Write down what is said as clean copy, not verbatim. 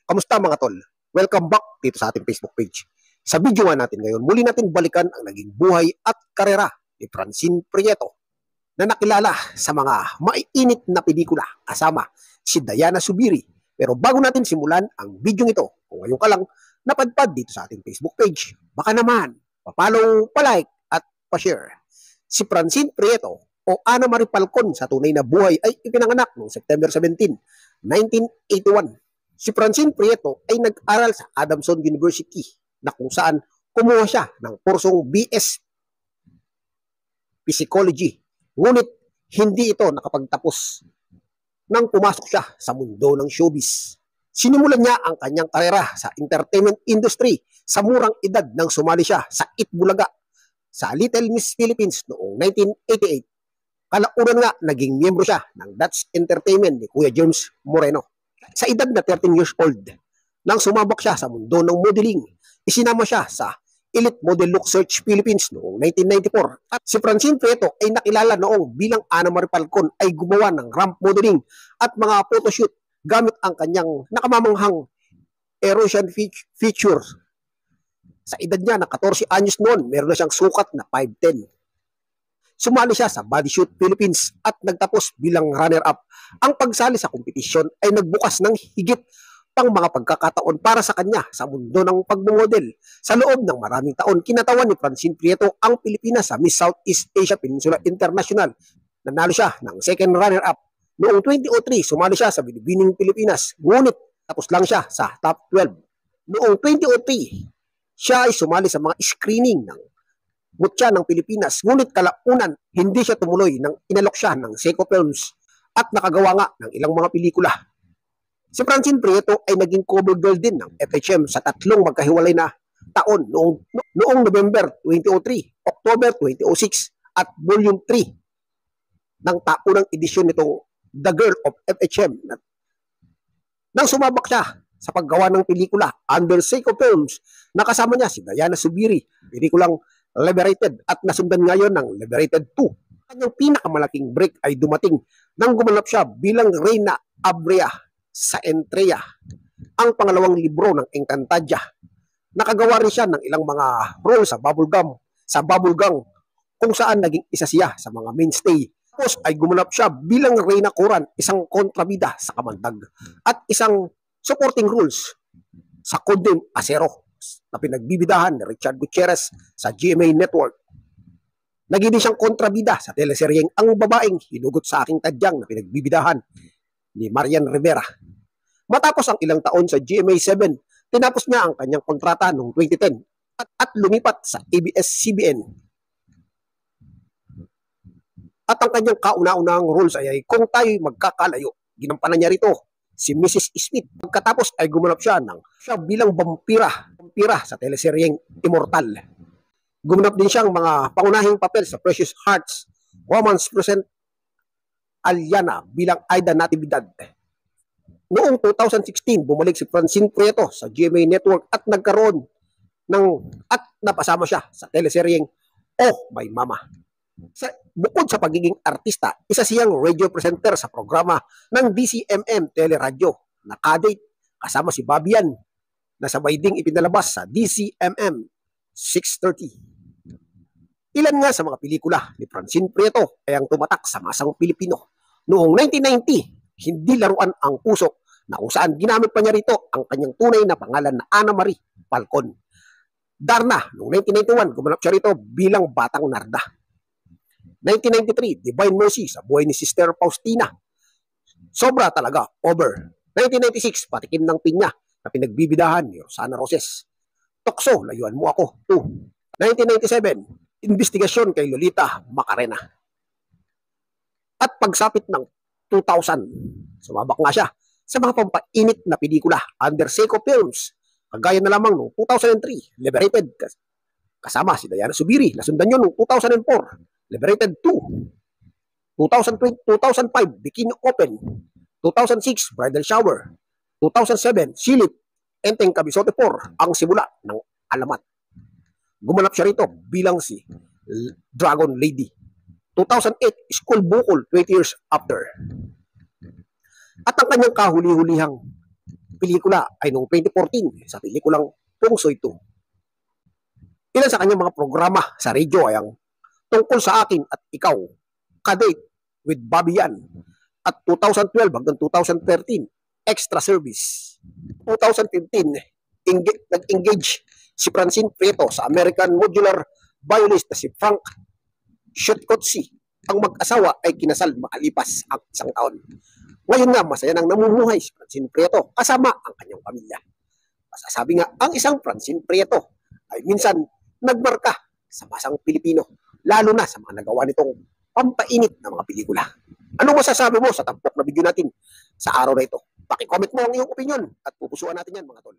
Kamusta mga tol? Welcome back dito sa ating Facebook page. Sa video nga natin ngayon, muli natin balikan ang naging buhay at karera ni Francine Prieto na nakilala sa mga maiinit na pelikula kasama si Diana Zubiri. Pero bago natin simulan ang video ito, kung ngayon ka lang napadpad dito sa ating Facebook page, baka naman pa-follow, pa-like at pa-share. Si Francine Prieto o Ana Marie Falcon sa tunay na buhay ay ipinanganak noong September 17, 1981. Si Francine Prieto ay nag-aral sa Adamson University na kung saan kumuha siya ng kursong BS Psychology. Ngunit hindi ito nakapagtapos nang pumasok siya sa mundo ng showbiz. Sinimulan niya ang kanyang karera sa entertainment industry sa murang edad nang sumali siya sa Itbulaga sa Little Miss Philippines noong 1988. Kalaunan nga naging miyembro siya ng That's Entertainment ni Kuya James Moreno. Sa edad na 13 years old, nang sumabak siya sa mundo ng modeling, isinama siya sa Elite Model Look Search Philippines noong 1994. At si Francine Prieto ay nakilala noong bilang Ana Marie Falcon ay gumawa ng ramp modeling at mga photoshoot gamit ang kanyang nakamamanghang erosion feature. Sa edad niya na 14 anyos noon, meron na siyang sukat na 5'10". Sumali siya sa Bodyshoot Philippines at nagtapos bilang runner-up. Ang pagsali sa kompetisyon ay nagbukas ng higit pang mga pagkakataon para sa kanya sa mundo ng pagmumodel. Sa loob ng maraming taon, kinatawan ni Francine Prieto ang Pilipinas sa Miss Southeast Asia Peninsula International. Nanalo siya ng second runner-up. Noong 2003, sumali siya sa Binibining Pilipinas. Ngunit tapos lang siya sa top 12. Noong 2003, siya ay sumali sa mga screening ng Mutya ng Pilipinas, ngunit kalaunan hindi siya tumuloy nang inalok siya ng Seiko Films at nakagawa nga ng ilang mga pelikula. Si Francine Prieto ay naging cover girl din ng FHM sa tatlong magkahiwalay na taon noong November 2003, October 2006 at Volume 3 ng taunang edisyon nitong The Girl of FHM. Nang sumabak siya sa paggawa ng pelikula under Seiko Films, nakasama niya si Diana Zubiri, pelikulang Liberated at nasundan ngayon ng Liberated 2. Kanyang pinakamalaking break ay dumating nang gumanap siya bilang Reyna Abrea sa Entrea, ang pangalawang libro ng Encantadia. Nakagawa rin siya ng ilang mga role sa Bubblegum kung saan naging isa siya sa mga mainstay. Tapos ay gumanap siya bilang Reyna Coran, isang kontrabida sa Kamandag, at isang supporting roles sa Condem Acero na pinagbibidahan ni Richard Gutierrez sa GMA Network. Naging siyang kontrabida sa teleseryeng Ang Babaeng Hinugot sa Aking Tadyang na pinagbibidahan ni Marian Rivera. Matapos ang ilang taon sa GMA7, tinapos niya ang kanyang kontrata noong 2010 at lumipat sa ABS-CBN. At ang kanyang kauna-unahang roles ay Kung Tayo'y Magkakalayo. Ginampanan niya rito si Mrs. Smith. Pagkatapos ay gumanap siya bilang vampira sa teleseryeng Immortal. Gumanap din siyang mga pangunahing papel sa Precious Hearts, Romance Present Aliana bilang Aida Natividad. Noong 2016, bumalik si Francine Prieto sa GMA Network at napasama siya sa teleseryeng Oh My Mama. Bukod sa pagiging artista, isa siyang radio presenter sa programa ng DCMM Teleradyo na Kadate kasama si Babian na sabay ding ipinalabas sa DCMM 630. Ilan nga sa mga pelikula ni Francine Prieto ay ang tumatak sa masang Pilipino. Noong 1990, Hindi Laruan ang Puso, na kung saan ginamit pa niya rito ang kanyang tunay na pangalan na Ana Marie Falcon. Darna, noong 1991, gumanap siya rito bilang Batang Narda. 1993, Divine Mercy sa buhay ni Sister Faustina. Sobra Talaga, Over. 1996, Patikim ng Pinya na pinagbibidahan ni Rosana Roses. Tukso, Layuan Mo Ako, 2. 1997, Investigasyon kay Lolita Macarena. At pagsapit ng 2000, sumabak nga siya sa mga pampainit na pelikula under Seiko Films. Kagaya na lamang noong 2003, Liberated, kasama si Diana Zubiri. Nasundan yun noong 2004. Liberated 2, 2005, Bikini Open, 2006, Bridal Shower, 2007, Silip, Enteng Kabisote 4, Ang Simula ng Alamat. Gumanap siya rito bilang si Dragon Lady. 2008, School Bukol, 20 Years After. At ang kanyang kahuli-hulihang pelikula ay noong 2014 sa pelikulang Pungsoy 2. Ilan sa kanyang mga programa sa radyo ay ang Tungkol sa Akin at Ikaw, Kadate with Bobby Yan, at 2012 hanggang 2013, Extra Service. 2015, nag-engage si Francine Prieto sa American Modular Violinist na si Frank Shotkotsi. Ang mag-asawa ay kinasal makalipas ang 1 taon. Ngayon nga, masaya nang namumuhay si Francine Prieto kasama ang kanyang pamilya. Masasabi nga, ang isang Francine Prieto ay minsan nagmarka sa masang Pilipino, lalo na sa mga nagawa nitong pampainit na mga pelikula. Ano masasabi mo sa tampok na video natin sa araw na ito? Paki-comment mo ang iyong opinion at pupusuan natin yan, mga tol.